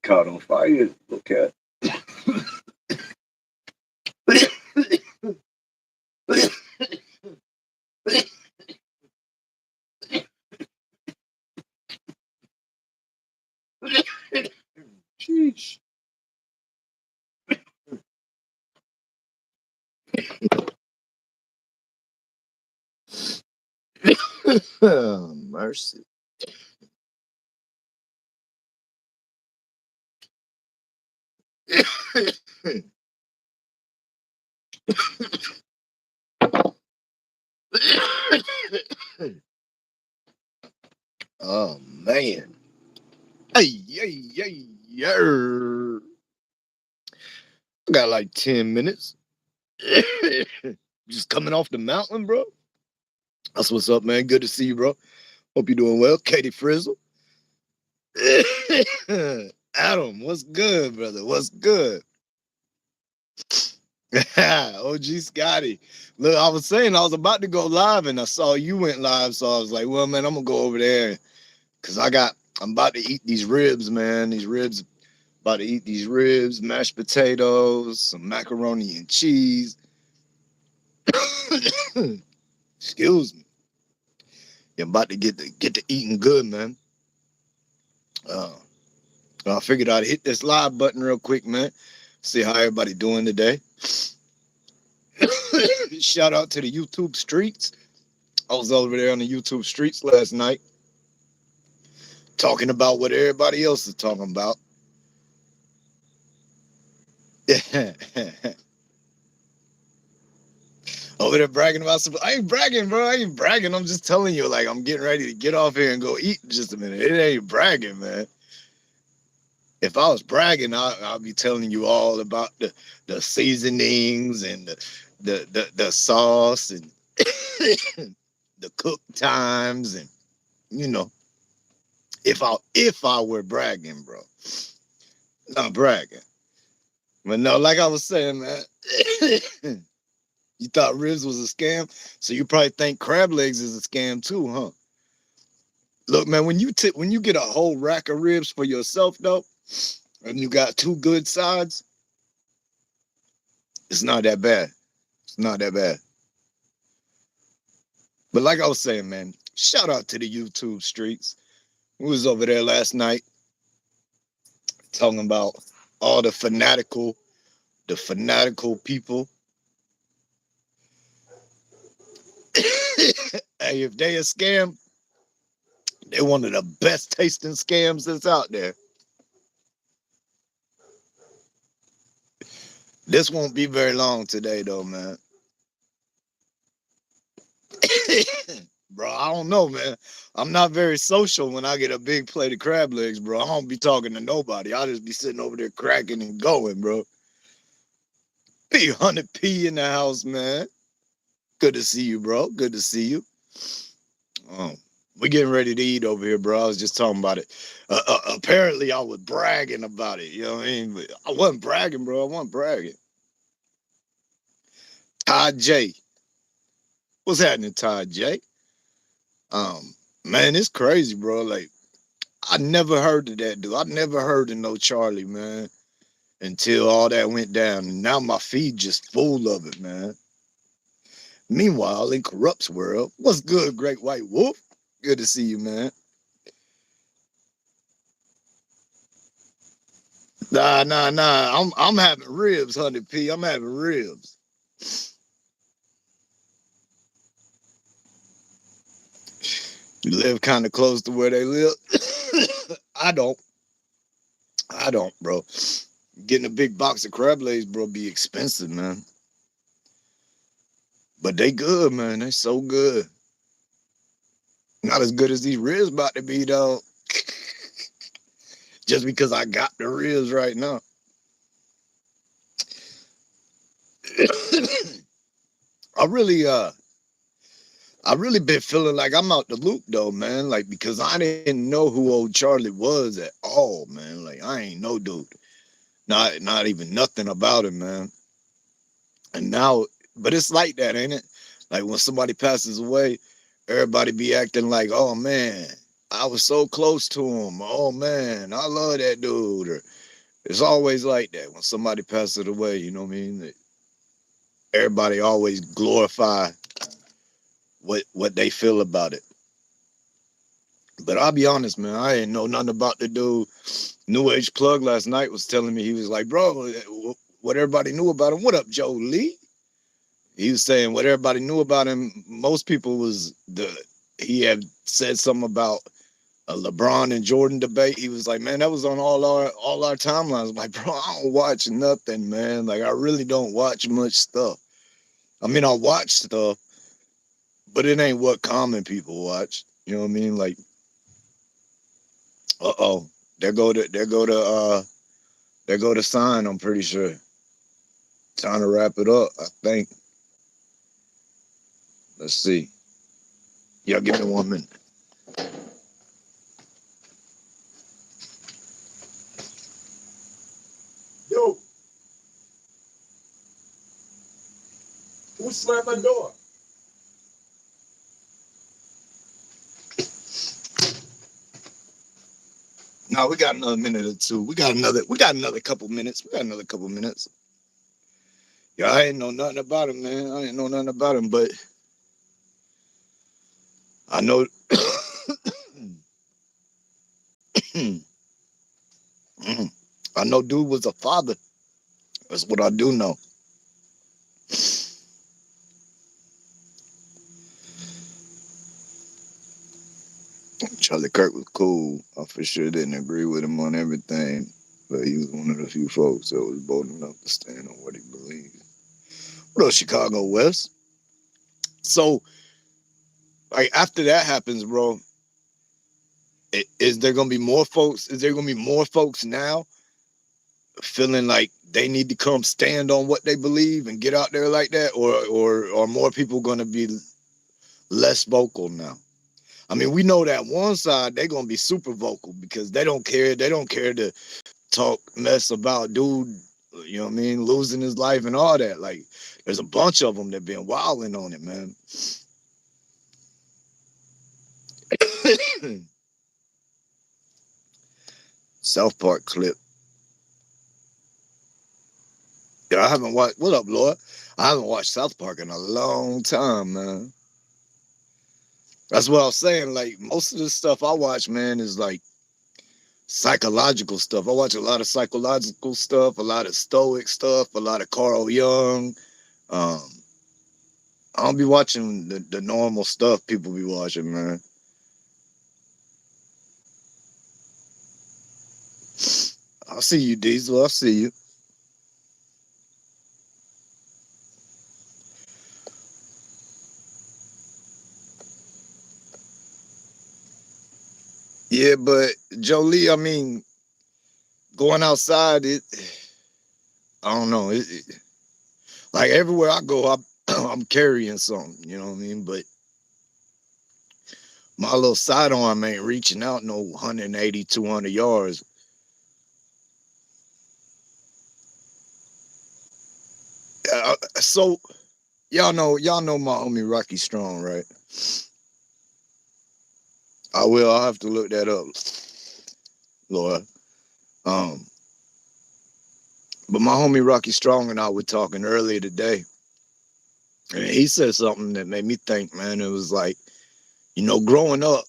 Caught on fire, little cat. Sheesh. Oh, mercy. Oh man. Hey, hey, hey, yeah. I got like 10 minutes. Just coming off the mountain, bro. That's what's up, man. Good to see you, bro. Hope you're doing well. Katie Frizzle. Adam, what's good, brother? What's good? OG Scotty. Look, I was saying I was about to go live and I saw you went live. So I was like, well, man, I'm gonna go over there because I'm about to eat these ribs, man. About to eat these ribs, mashed potatoes, some macaroni and cheese. Excuse me. Yeah, I'm about to get to eating good, man. Uh, I figured I'd hit this live button real quick, man. See how everybody doing today. Shout out to the YouTube streets. I was over there on the YouTube streets last night talking about what everybody else is talking about. Over there bragging about some. I ain't bragging, bro. I ain't bragging. I'm just telling you, like, I'm getting ready to get off here and go eat in just a minute. It ain't bragging, man. If I was bragging, I'll be telling you all about the seasonings and the sauce and the cook times and you know if I were bragging, bro, not bragging. But no, like I was saying, man, you thought ribs was a scam, so you probably think crab legs is a scam too, huh? Look, man, when you get a whole rack of ribs for yourself though, and you got two good sides, it's not that bad. It's not that bad. But like I was saying, man, shout out to the YouTube streets. We was over there last night talking about all the fanatical people. Hey, if they a scam, they're one of the best tasting scams that's out there. This won't be very long today, though, man. Bro, I don't know, man. I'm not very social when I get a big plate of crab legs, bro. I don't be talking to nobody. I'll just be sitting over there cracking and going, bro. P100P in the house, man. Good to see you, bro. Good to see you. We're getting ready to eat over here, bro. I was just talking about it. Apparently, I was bragging about it. You know what I mean? But I wasn't bragging, bro. I wasn't bragging. Todd J. What's happening, Todd J? Man, it's crazy, bro. Like, I never heard of that dude. I never heard of no Charlie, man, until all that went down. And now my feed just full of it, man. Meanwhile, in Corrupt's world, what's good, Great White Wolf? Good to see you, man. Nah. I'm having ribs, 100P. I'm having ribs. You live kind of close to where they live. I don't. I don't, bro. Getting a big box of crab legs, bro, be expensive, man. But they good, man. They so good. Not as good as these ribs about to be, though. Just because I got the ribs right now. I really been feeling like I'm out the loop though, man. Like because I didn't know who old Charlie was at all, man. Like I ain't no dude. Not even nothing about him, man. And now, but it's like that, ain't it? Like when somebody passes away, everybody be acting like, oh man. I was so close to him. Oh man, I love that dude. Or it's always like that when somebody passes away. You know what I mean? Everybody always glorify what they feel about it. But I'll be honest, man, I ain't know nothing about the dude. New Age Plug last night was telling me, he was like, bro, what everybody knew about him. What up, Joe Lee? He was saying what everybody knew about him. Most people was he had said something about a LeBron and Jordan debate. He was like, man, that was on all our timelines. I'm like, bro, I don't watch nothing, man. Like, I really don't watch much stuff. I mean, I watch stuff, but it ain't what common people watch. You know what I mean? Like, uh-oh, there go the sign, I'm pretty sure. Time to wrap it up, I think. Let's see. Y'all give me 1 minute. Yo, who slammed my door? No, we got another minute or two. We got another couple minutes. Yeah, I ain't know nothing about him, man. I didn't know nothing about him, but I know I know dude was a father. That's what I do know. Charlie Kirk was cool. I for sure didn't agree with him on everything, but he was one of the few folks that was bold enough to stand on what he believed. What else, Chicago West? So, like, after that happens, bro, is there gonna be more folks? Is there gonna be more folks now feeling like they need to come stand on what they believe and get out there like that, or are more people gonna be less vocal now? I mean, we know that one side they're gonna be super vocal because they don't care. They don't care to talk mess about dude. You know what I mean? Losing his life and all that. Like, there's a bunch of them that been wilding on it, man. South Park clip. Yeah, I haven't watched. What up, Lord? I haven't watched South Park in a long time, man. That's what I was saying. Like, most of the stuff I watch, man, is like psychological stuff. I watch a lot of psychological stuff, a lot of stoic stuff, a lot of Carl Jung. Um, I don't be watching the normal stuff people be watching, man. I see you, Diesel. I see you. Yeah, but Jolie, I mean, going outside, I don't know. Like, everywhere I go, I'm carrying something. You know what I mean? But my little sidearm ain't reaching out no 180, 200 yards. So y'all know my homie Rocky Strong, right? I will. I'll have to look that up, Laura. Um, but my homie Rocky Strong and I were talking earlier today, and he said something that made me think, man. It was like, growing up,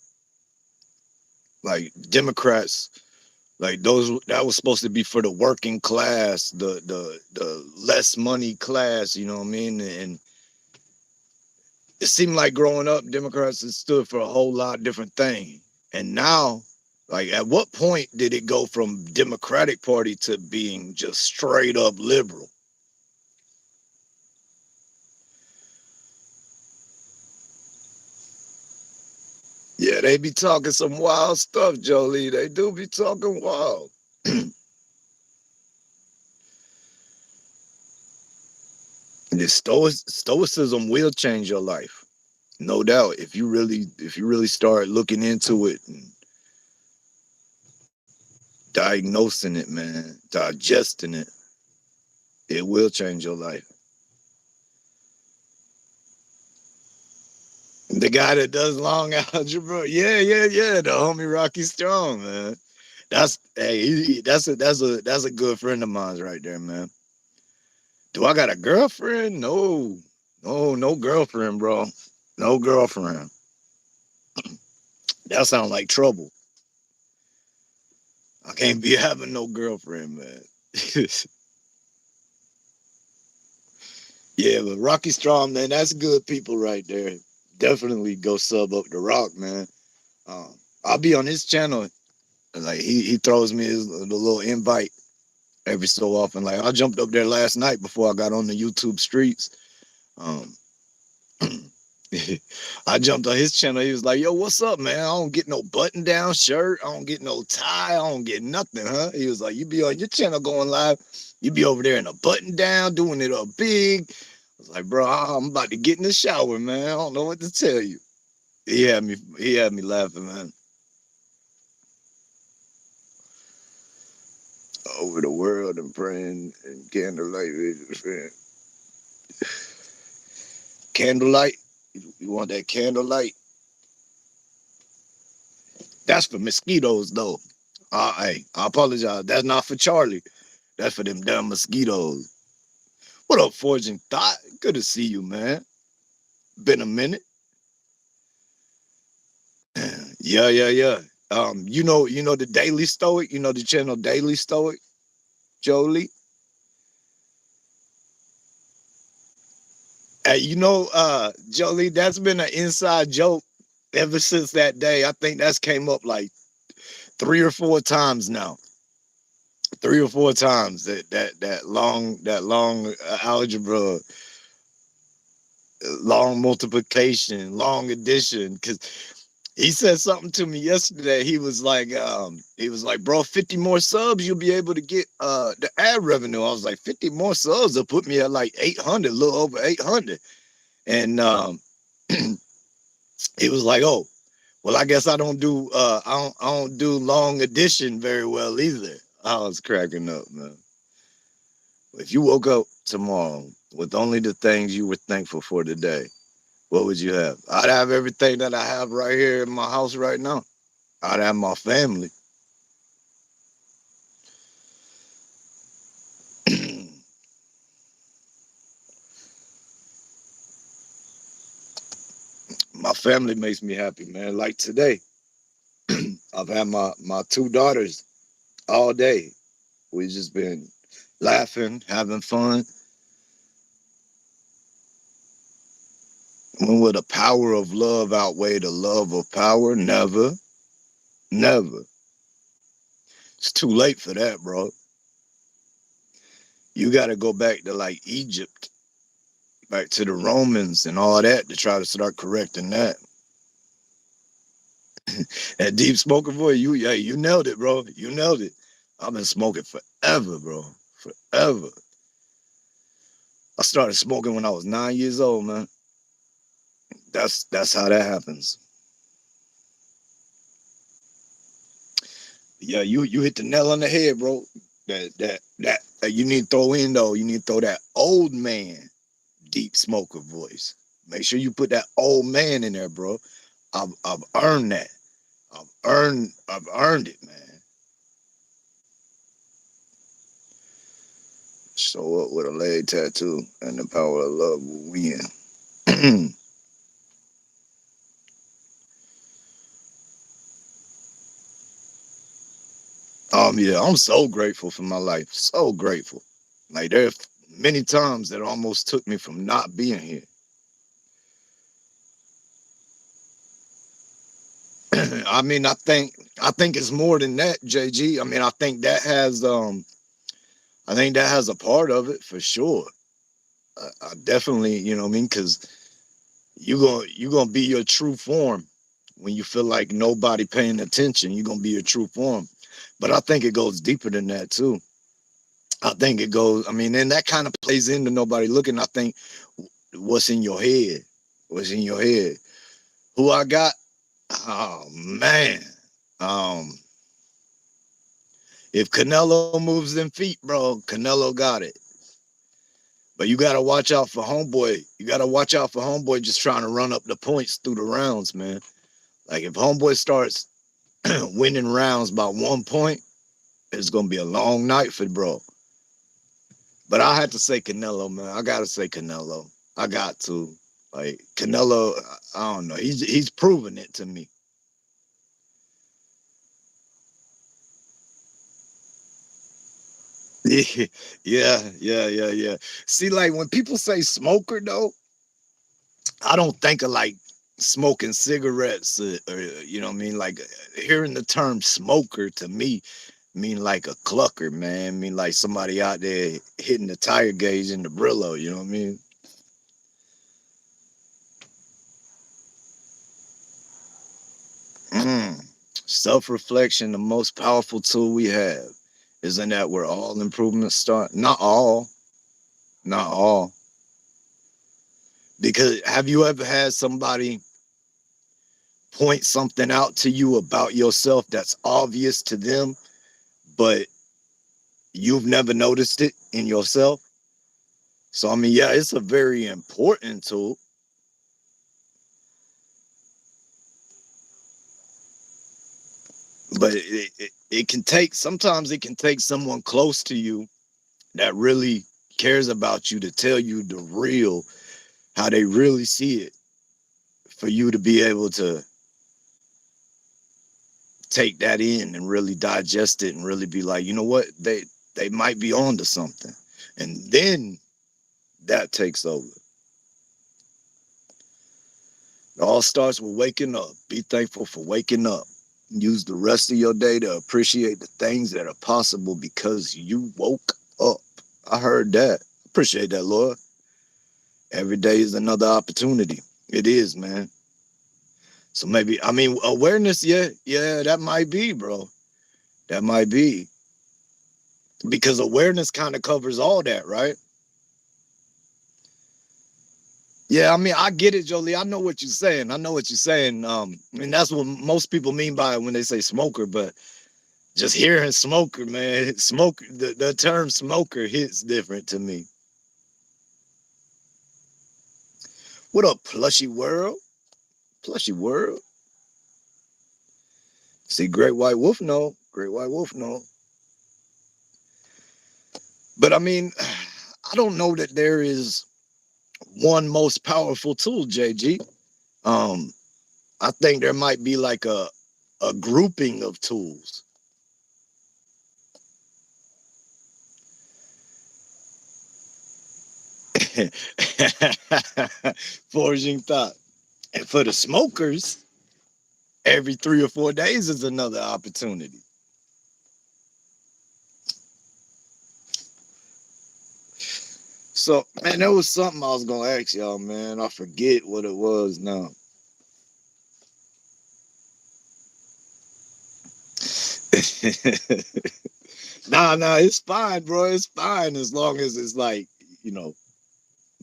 like Democrats, like those that was supposed to be for the working class, the less money class. You know what I mean? And it seemed like growing up, Democrats had stood for a whole lot of different things. And now, like, at what point did it go from Democratic Party to being just straight up liberal? Yeah, they be talking some wild stuff, Jolie. They do be talking wild. The stoicism will change your life, no doubt. If you really start looking into it and diagnosing it, man, digesting it, it will change your life. The guy that does long algebra. Yeah, yeah, yeah. The homie Rocky Strong, man. That's hey, that's a good friend of mine right there, man. Do I got a girlfriend? No. No, no girlfriend, bro. No girlfriend. That sounds like trouble. I can't be having no girlfriend, man. Yeah, but Rocky Strong, man, that's good people right there. Definitely go sub up the Rock, man. I'll be on his channel. Like he throws me the little invite every so often. Like I jumped up there last night before I got on the YouTube streets. Um, I jumped on his channel. He was like, "Yo, what's up, man? I don't get no button down shirt. I don't get no tie. I don't get nothing, huh?" He was like, "You be on your channel going live. You be over there in a button down, doing it up big." I was like, "Bro, I'm about to get in the shower, man. I don't know what to tell you." He had me laughing, man. Over the world and praying and candlelight vision. Candlelight. You want that candlelight? That's for mosquitoes, though. Hey, I apologize. That's not for Charlie. That's for them damn mosquitoes. What up, Forging Thought? Good to see you, man. Been a minute. Yeah, yeah, yeah. You know the Daily Stoic. You know the channel Daily Stoic, Jolie. Hey, Jolie. That's been an inside joke ever since that day. I think that's came up like 3 or 4 times now. 3 or 4 times that long algebra, long multiplication, long addition. Because he said something to me yesterday. He was like, bro, 50 more subs, you'll be able to get the ad revenue. I was like, 50 more subs will put me at like 800, a little over 800. And he was like, oh, well, I guess I don't do long addition very well either. I was cracking up, man. If you woke up tomorrow with only the things you were thankful for today, what would you have? I'd have everything that I have right here in my house right now. I'd have my family. My family makes me happy, man. Like today, I've had my 2 daughters all day. We just been laughing, having fun. When will the power of love outweigh the love of power? Never, never. It's too late for that, bro. You got to go back to like Egypt, back to the Romans and all that to try to start correcting that. That deep smoker voice, you nailed it, bro. You nailed it. I've been smoking forever, bro. Forever. I started smoking when I was 9 years old, man. That's how that happens. Yeah, you hit the nail on the head, bro. That you need to throw in though. You need to throw that old man deep smoker voice. Make sure you put that old man in there, bro. I've earned that. I've earned it, man. Show up with a leg tattoo and the power of love will win. Yeah, I'm so grateful for my life. So grateful. Like there's many times that almost took me from not being here. I think it's more than that, JG. I think that has a part of it for sure. I definitely, you know what I mean, because you gonna be your true form when you feel like nobody paying attention. You're gonna be your true form. But I think it goes deeper than that too. I think it goes. I mean, and that kind of plays into nobody looking. I think what's in your head, what's in your head. Who I got? Oh man. Um, if Canelo moves them feet, bro, Canelo got it. But you gotta watch out for homeboy. You gotta watch out for homeboy just trying to run up the points through the rounds, man. Like if homeboy starts winning rounds by 1 point, it's gonna be a long night for bro. But I had to say Canelo, man. I gotta say Canelo. I got to. Like Canelo, I don't know. He's proven it to me. Yeah. See, like when people say smoker though, I don't think of like smoking cigarettes or you know what I mean. Like hearing the term smoker to me mean like a clucker, man. Mean like somebody out there hitting the tire gauge in the Brillo. You know what I mean? Mm. Self reflection, the most powerful tool we have. Isn't that where all improvements start? Not all, not all. Because have you ever had somebody point something out to you about yourself that's obvious to them, but you've never noticed it in yourself? So, I mean, yeah, it's a very important tool, but it can take, sometimes it can take someone close to you that really cares about you to tell you the real, how they really see it, for you to be able to take that in and really digest it and really be like, you know what, they might be on to something. And then that takes over. It all starts with waking up. Be thankful for waking up. Use the rest of your day to appreciate the things that are possible because you woke up. I heard that. Appreciate that, Lord. Every day is another opportunity. It is, man. So maybe, I mean, awareness, yeah, that might be, bro. That might be. Because awareness kind of covers all that, right? Yeah, I mean, I get it, Jolie. I know what you're saying. I know what you're saying. And that's what most people mean by it when they say smoker. But just hearing smoker, man, smoker, the term smoker hits different to me. What up, plushy world? Plushy world. See, Great White Wolf, no. Great White Wolf, no. But I mean, I don't know that there is one most powerful tool, JG. Um, I think there might be like a grouping of tools. Forging thought. And for the smokers, every 3 or 4 days is another opportunity. So, man, there was something I was gonna ask y'all, man. I forget what it was now. Nah, it's fine, bro. It's fine as long as it's like, you know,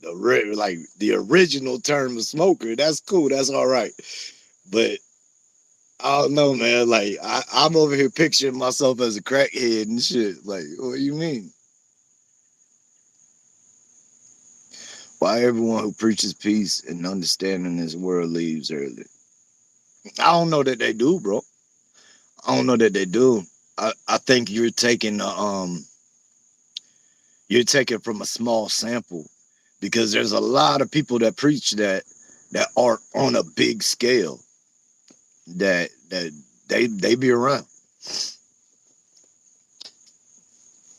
like the original term of smoker. That's cool. That's all right. But I don't know, man. Like I'm over here picturing myself as a crackhead and shit. Like, what do you mean? Why everyone who preaches peace and understanding this world leaves early? I don't know that they do, bro. I don't know that they do. I think you're taking from a small sample because there's a lot of people that preach that are on a big scale that they be around.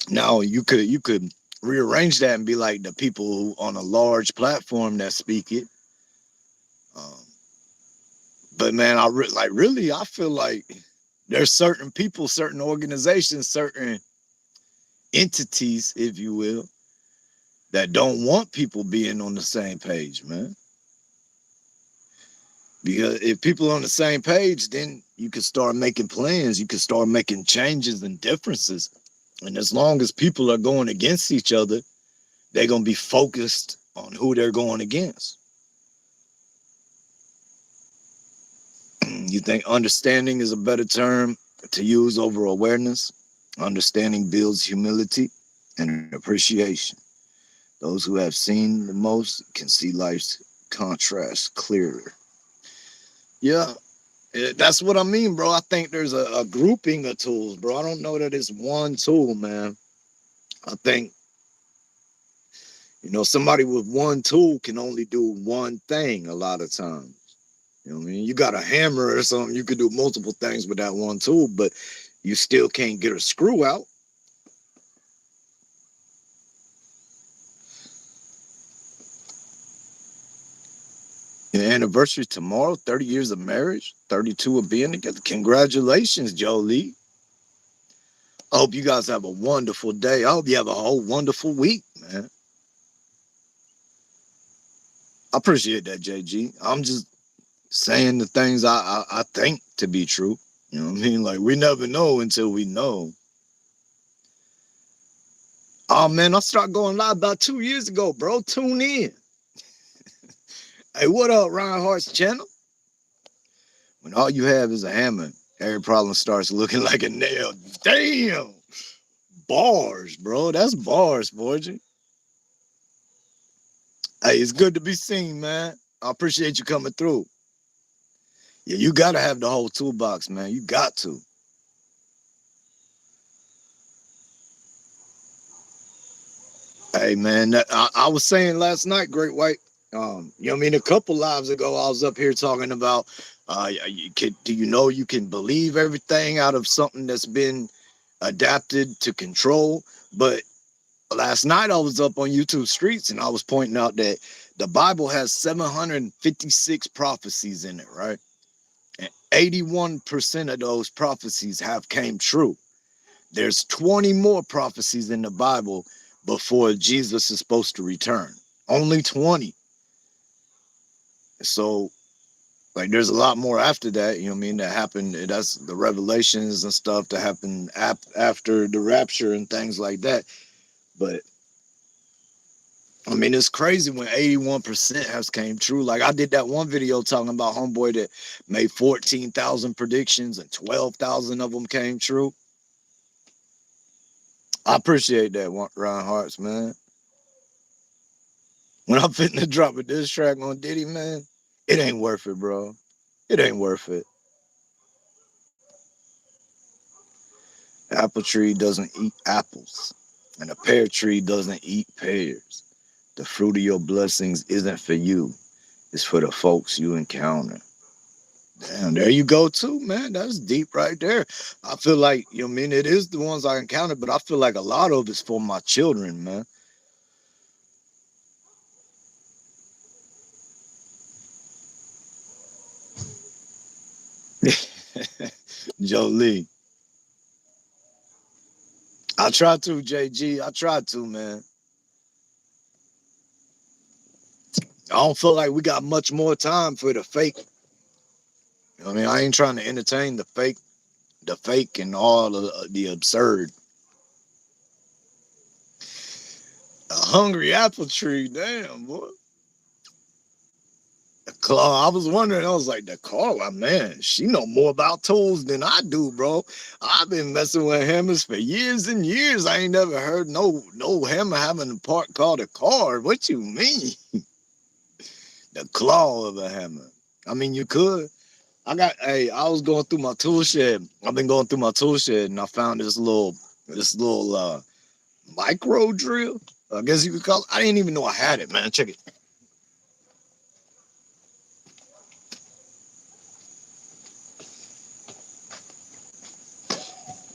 Now you could rearrange that and be like the people who on a large platform that speak it. Um, but man, like really I feel like there's certain people, certain organizations, certain entities, if you will, that don't want people being on the same page, man. Because if people are on the same page, then you can start making plans, you can start making changes and differences. And as long as people are going against each other, they're gonna be focused on who they're going against. You think understanding is a better term to use over awareness? Understanding builds humility and appreciation. Those who have seen the most can see life's contrast clearer. Yeah, that's what I mean, bro. I think there's a grouping of tools, bro. I don't know that it's one tool, man. I think, somebody with one tool can only do one thing a lot of times. You know what I mean? You got a hammer or something, you could do multiple things with that one tool, but you still can't get a screw out. The anniversary tomorrow, 30 years of marriage, 32 of being together. Congratulations, Jolie. I hope you guys have a wonderful day. I hope you have a whole wonderful week, man. I appreciate that, JG. I'm just saying the things I think to be true. You know what I mean? Like, we never know until we know. Oh, man, I started going live about 2 years ago, bro. Tune in. Hey, what up, Ryan Hart's channel? When all you have is a hammer, every problem starts looking like a nail. Damn! Bars, bro. That's bars, Borgie. Hey, it's good to be seen, man. I appreciate you coming through. Yeah, you got to have the whole toolbox, man. You got to. Hey, man, I was saying last night, Great White, you know what I mean? A couple lives ago, I was up here talking about, do you know you can believe everything out of something that's been adapted to control? But last night I was up on YouTube Streets and I was pointing out that the Bible has 756 prophecies in it, right? And 81% of those prophecies have came true. There's 20 more prophecies in the Bible before Jesus is supposed to return. Only 20. So, like, there's a lot more after that, you know what I mean, that happened. That's the revelations and stuff that happened after the rapture and things like that. But I mean, it's crazy when 81% has came true. Like, I did that one video talking about homeboy that made 14,000 predictions and 12,000 of them came true. I appreciate that, Ryan Hartz, man. When I'm fitting to drop a diss track on Diddy, man, it ain't worth it, bro. It ain't worth it. Apple tree doesn't eat apples, and a pear tree doesn't eat pears. The fruit of your blessings isn't for you. It's for the folks you encounter. Damn, there you go too, man. That's deep right there. I feel like, you know what I mean, it is the ones I encountered, but I feel like a lot of it's for my children, man. Jolie. I try to, JG. I try to, man. I don't feel like we got much more time for the fake. You know what I mean, I ain't trying to entertain the fake and all of the absurd. A hungry apple tree, damn, boy. The claw, I was wondering, I was like, the Carla, man, she know more about tools than I do, bro. I've been messing with hammers for years and years. I ain't never heard no hammer having a part called a card. What you mean? The claw of a hammer. I mean, you could. Hey, I was going through my tool shed. I've been going through my tool shed and I found this little micro drill. I guess you could call it. I didn't even know I had it, man. Check it.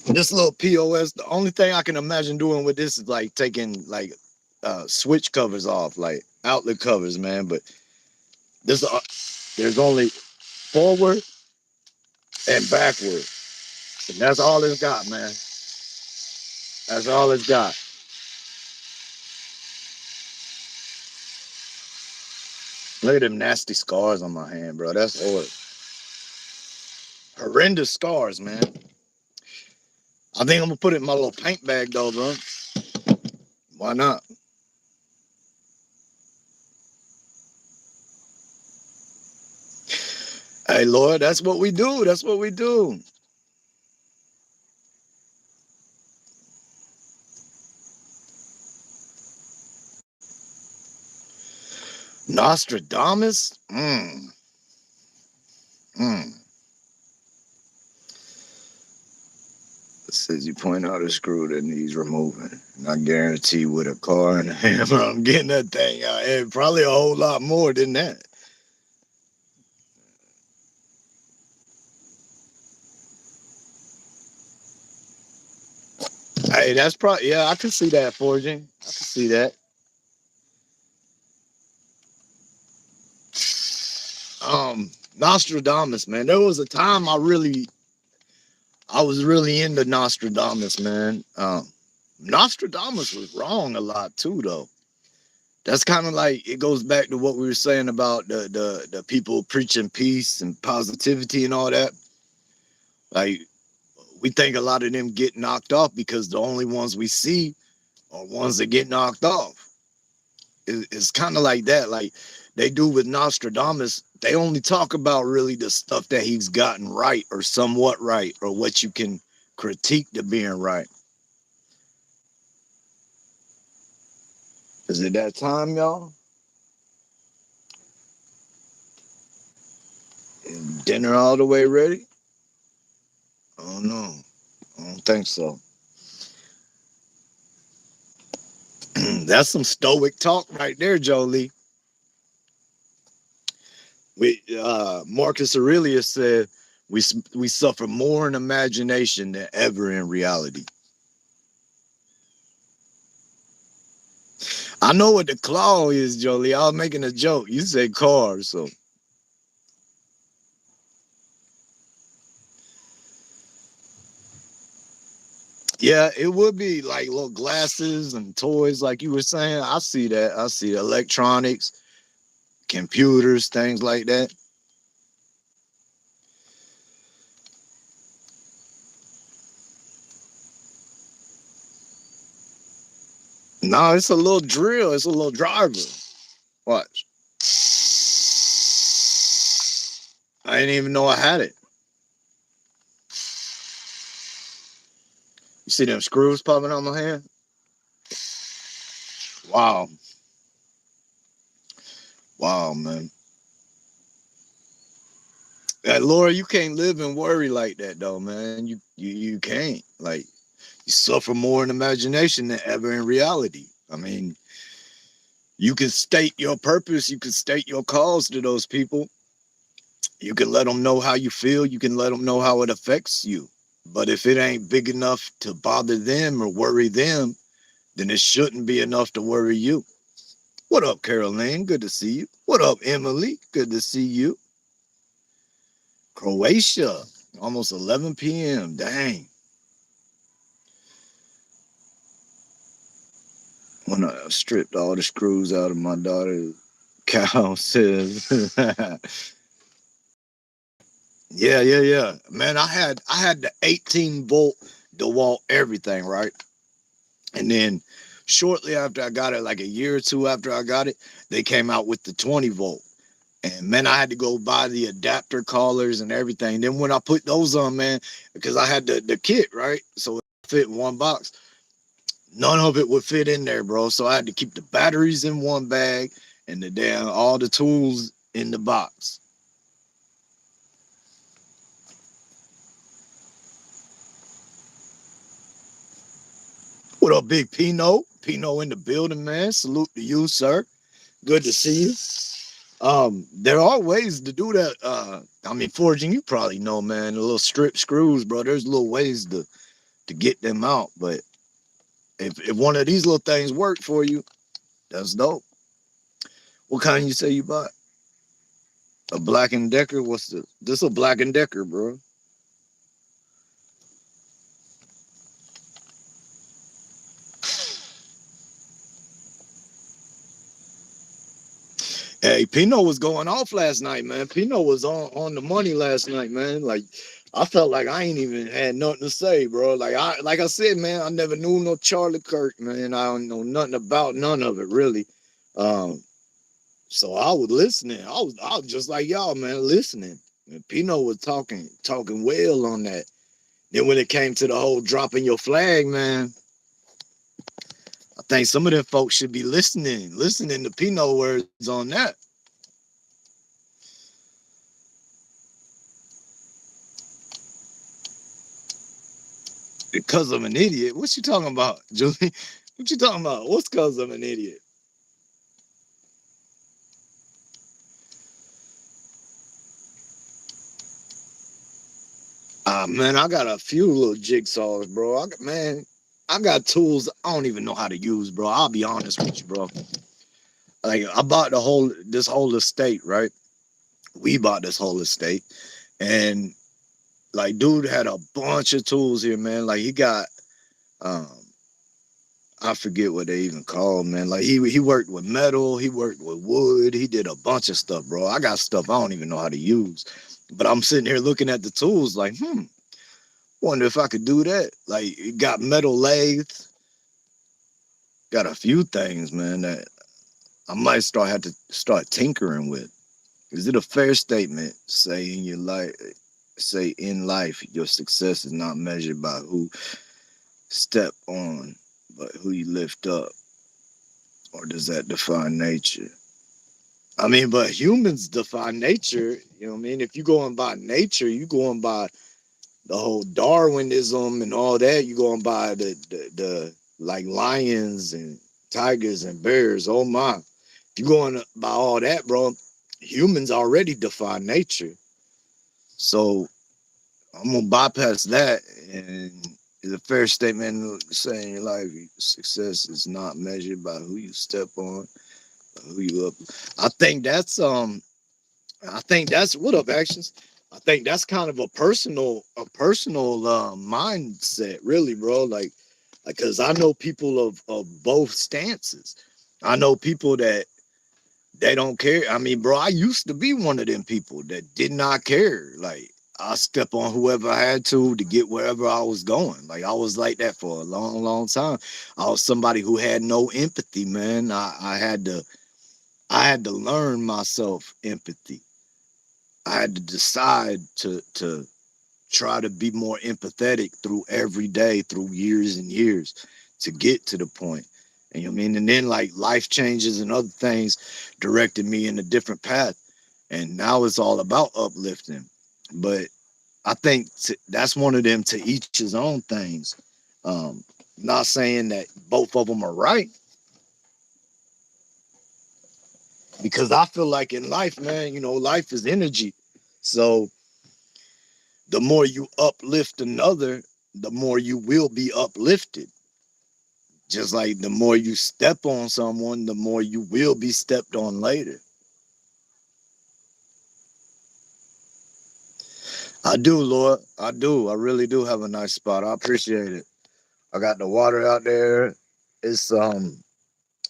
This little POS, the only thing I can imagine doing with this is like taking like switch covers off, like outlet covers, man. But this there's only forward and backward. And that's all it's got, man. That's all it's got. Look at them nasty scars on my hand, bro. That's horrendous scars, man. I think I'm gonna put it in my little paint bag though, bro. Why not? Hey, Lord, that's what we do. That's what we do. Nostradamus? Mm. It says you point out a screw that needs removing. And I guarantee with a car and a hammer, I'm getting that thing out. And probably a whole lot more than that. Hey, that's probably, yeah, I can see that forging. I can see that. Nostradamus, man. There was a time I was really into Nostradamus, man. Nostradamus was wrong a lot too, though. That's kind of like it goes back to what we were saying about the people preaching peace and positivity and all that. Like we think a lot of them get knocked off because the only ones we see are ones that get knocked off. It's kind of like that. Like they do with Nostradamus, they only talk about really the stuff that he's gotten right or somewhat right or what you can critique to being right. Is it that time, y'all? Dinner all the way ready? Oh no, I don't think so. That's some stoic talk right there, Jolie. Marcus Aurelius said we suffer more in imagination than ever in reality. I know what the claw is, Jolie. I was making a joke. You said car, so yeah, it would be like little glasses and toys, like you were saying. I see that. I see the electronics, computers, things like that. No, it's a little drill. It's a little driver. Watch. I didn't even know I had it. You see them screws popping on my hand? Wow. Wow, man. Laura, you can't live and worry like that though, man. You can't. Like you suffer more in imagination than ever in reality. I mean, you can state your purpose, you can state your cause to those people. You can let them know how you feel, you can let them know how it affects you. But if it ain't big enough to bother them or worry them, then it shouldn't be enough to worry you. What up, Caroline? Good to see you. What up, Emily? Good to see you. Croatia, almost 11 p.m. Dang. When I stripped all the screws out of my daughter's cow says, yeah. Man, I had the 18-volt DeWalt everything, right? And then shortly after I got it, like a year or two after I got it, they came out with the 20-volt. And man, I had to go buy the adapter collars and everything. Then when I put those on, man, because I had the kit, right? So it fit in one box. None of it would fit in there, bro. So I had to keep the batteries in one bag and the damn all the tools in the box. What up, Big Pino? Pino in the building, man. Salute to you, sir. Good to see you. There are ways to do that. I mean, forging, you probably know, man. The little strip screws, bro. There's little ways to get them out. But if one of these little things work for you, that's dope. What kind you say you bought? A Black and Decker? What's this? A Black and Decker, bro. Hey, Pino was going off last night, man. Pino was on the money last night, man. Like I felt like I ain't even had nothing to say, bro. Like I said, man, I never knew no Charlie Kirk, man. I don't know nothing about none of it really. Um, so I was listening. I was just like y'all, man, listening. And Pino was talking well on that. Then when it came to the whole dropping your flag, man, I think some of them folks should be listening to Pino words on that. Because I'm an idiot. What you talking about, Julie? What you talking about? What's because I'm an idiot? Man, I got a few little jigsaws, bro. I got tools I don't even know how to use, bro. I'll be honest with you, bro. Like I bought this whole estate, right? We bought this whole estate, and like, dude had a bunch of tools here, man. Like he got, um, I forget what they even call, man. Like he worked with metal, he worked with wood, he did a bunch of stuff, bro. I got stuff I don't even know how to use, but I'm sitting here looking at the tools, like, wonder if I could do that. Like, it got metal lathes, got a few things, man, that I might have to start tinkering with. Is it a fair statement say in life your success is not measured by who step on, but who you lift up, or does that define nature? I mean, but humans define nature. You know what I mean? If you going by nature, you going by the whole Darwinism and all that. You going by the like lions and tigers and bears. Oh my! If you going by all that, bro, humans already define nature. So I'm gonna bypass that, and it's a fair statement saying your life success is not measured by who you step on, but who you up. I think that's what up actions. I think that's kind of a personal mindset, really, bro. Like, because I know people of both stances. I know people that they don't care. I mean, bro, I used to be one of them people that did not care. Like, I step on whoever I had to get wherever I was going. Like, I was like that for a long, long time. I was somebody who had no empathy, man. I had to learn myself empathy. I had to decide to try to be more empathetic through every day, through years and years, to get to the point. And you know what I mean? And then like life changes and other things directed me in a different path. And now it's all about uplifting. But I think that's one of them, to each his own things. Um, Not saying that both of them are right, because I feel like in life, man, life is energy. So the more you uplift another, the more you will be uplifted. Just like the more you step on someone, the more you will be stepped on later. I do, Lord. I do. I really do have a nice spot. I appreciate it. I got the water out there. It's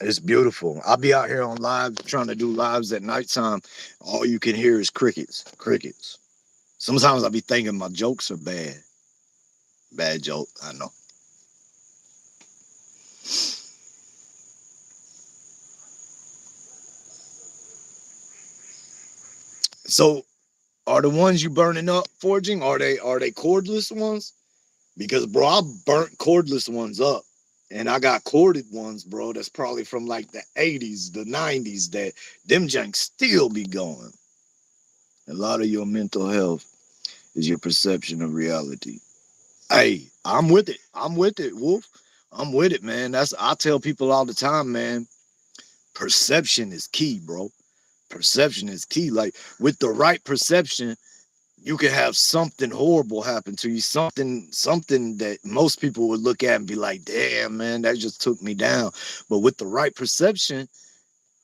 it's beautiful. I'll be out here on live trying to do lives at nighttime. All you can hear is crickets. Crickets. Sometimes I'll be thinking my jokes are bad. Bad joke, I know. So are the ones you burning up forging? Are they cordless ones? Because bro, I burnt cordless ones up. And I got corded ones, bro. That's probably from like the 80s, the 90s. That them janks still be going. A lot of your mental health is your perception of reality. Hey, I'm with it. I'm with it, Wolf. I'm with it, man. I tell people all the time, man. Perception is key, bro. Perception is key. Like with the right perception, you can have something horrible happen to you, something that most people would look at and be like, damn, man, that just took me down. But with the right perception,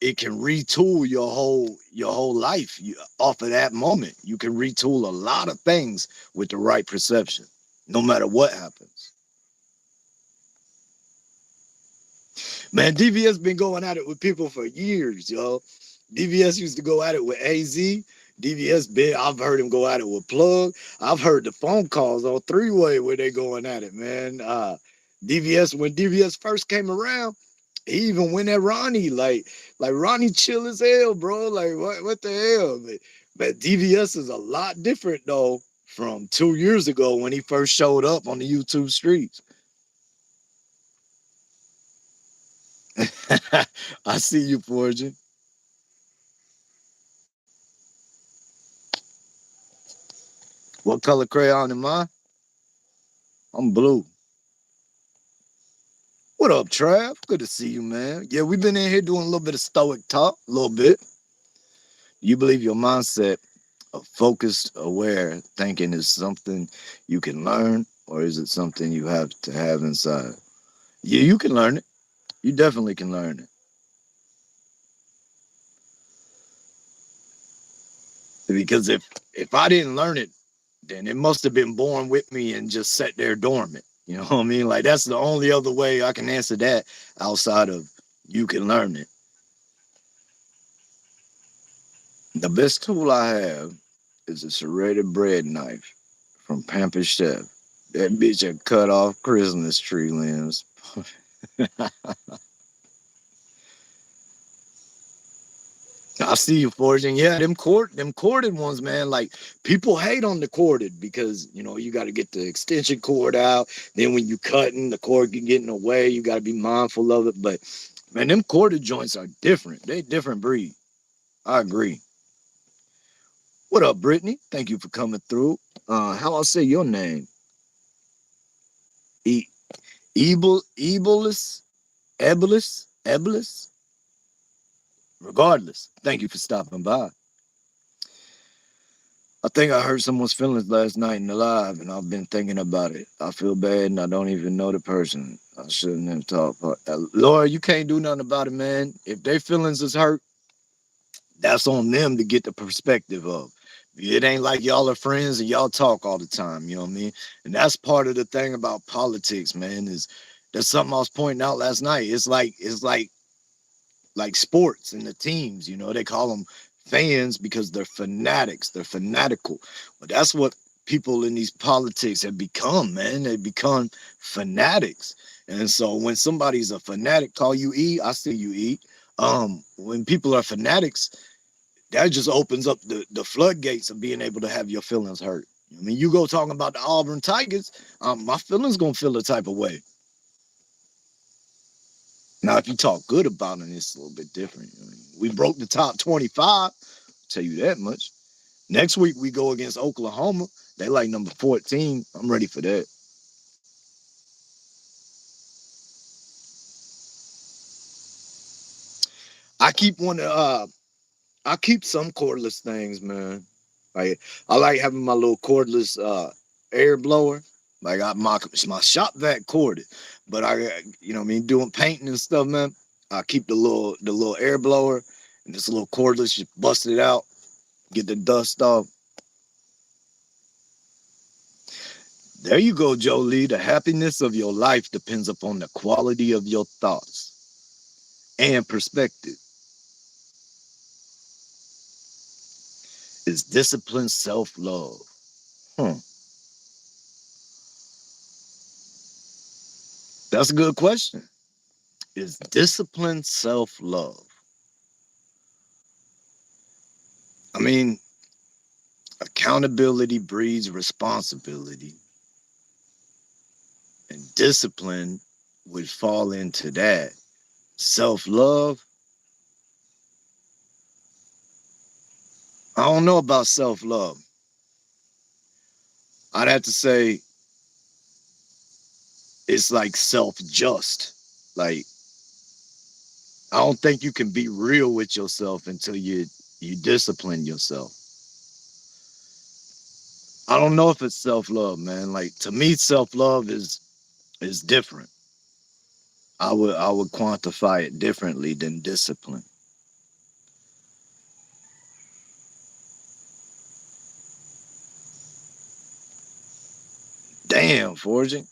it can retool your whole life. Off of that moment, you can retool a lot of things with the right perception, no matter what happens. Man, DVS been going at it with people for years, yo. DVS used to go at it with AZ. DVS been, I've heard him go at it with Plug. I've heard the phone calls on three-way where they going at it, man. DVS, when DVS first came around, he even went at Ronnie. Like Ronnie chill as hell, bro. Like what the hell? But DVS is a lot different though from 2 years ago when he first showed up on the YouTube streets. I see you, Forging. What color crayon am I? I'm blue. What up, Trav? Good to see you, man. Yeah, we've been in here doing a little bit of stoic talk, a little bit. You believe your mindset of focused, aware thinking is something you can learn, or is it something you have to have inside? Yeah, you can learn it. You definitely can learn it. Because if I didn't learn it, then it must have been born with me and just sat there dormant. You know what I mean? Like that's the only other way I can answer that outside of you can learn it. The best tool I have is a serrated bread knife from Pampered Chef. That bitch had cut off Christmas tree limbs. I see you forging. Yeah, them corded ones, man. Like people hate on the corded because you got to get the extension cord out. Then when you cutting, the cord can get in the way. You got to be mindful of it. But man, them corded joints are different. They different breed. I agree. What up, Brittany? Thank you for coming through. How I say your name? E Ebulis, Ebulis. Regardless, thank you for stopping by. I think I hurt someone's feelings last night in the live, and I've been thinking about it. I feel bad, and I don't even know the person. I shouldn't have talked. But, Laura, you can't do nothing about it, man. If their feelings is hurt, that's on them to get the perspective of. It ain't like y'all are friends and y'all talk all the time. You know what I mean? And that's part of the thing about politics, man. Is that's something I was pointing out last night. It's like sports and the teams, they call them fans because they're fanatics, they're fanatical. But that's what people in these politics have become, man. They become fanatics. And so when somebody's a fanatic, call you E, I see you E. When people are fanatics, that just opens up the floodgates of being able to have your feelings hurt. I mean, you go talking about the Auburn Tigers, my feelings gonna feel a type of way. Now, if you talk good about it, it's a little bit different. I mean, we broke the top 25, I'll tell you that much. Next week, we go against Oklahoma. They like number 14. I'm ready for that. I keep one. I keep some cordless things, man. Like I like having my little cordless air blower. Like my shop vac corded, but what I mean, doing painting and stuff, man. I keep the little air blower and this little cordless, just bust it out, get the dust off. There you go, Jolie. The happiness of your life depends upon the quality of your thoughts and perspective. Is discipline self-love? Hmm. That's a good question. Is discipline self-love? I mean, accountability breeds responsibility, and discipline would fall into that. Self-love, I don't know about self-love. I'd have to say it's like self-just. Like I don't think you can be real with yourself until you discipline yourself. I don't know if it's self-love, man. Like to me, self-love is different. I would quantify it differently than discipline. Damn, forging.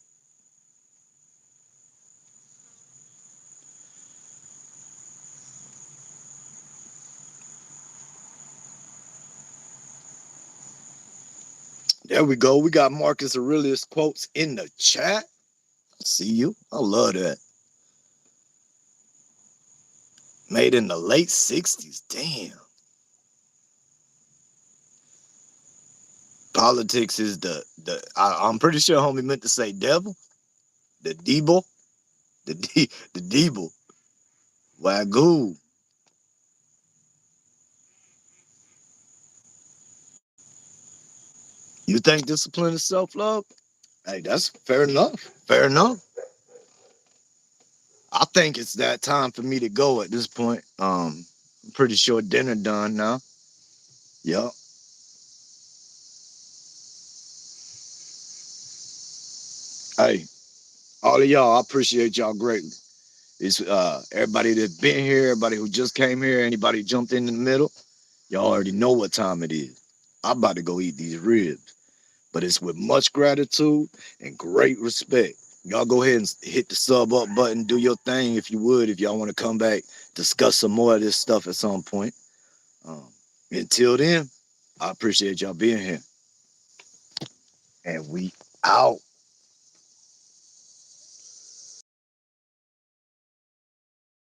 There we go. We got Marcus Aurelius quotes in the chat. See you. I love that. Made in the late 60s. Damn. Politics is I'm pretty sure homie meant to say devil. The devil. The devil. Wagoo. You think discipline is self-love? Hey, that's fair enough. Fair enough. think it's that time for me to go at this point. I'm pretty sure dinner done now. Yup. Hey, all of y'all, I appreciate y'all greatly. It's everybody that's been here, everybody who just came here, anybody who jumped in the middle. Y'all already know what time it is. I'm about to go eat these ribs, but it's with much gratitude and great respect. Y'all go ahead and hit the sub up button, do your thing if you would, if y'all want to come back, discuss some more of this stuff at some point. Um, Until then, I appreciate y'all being here. And we out.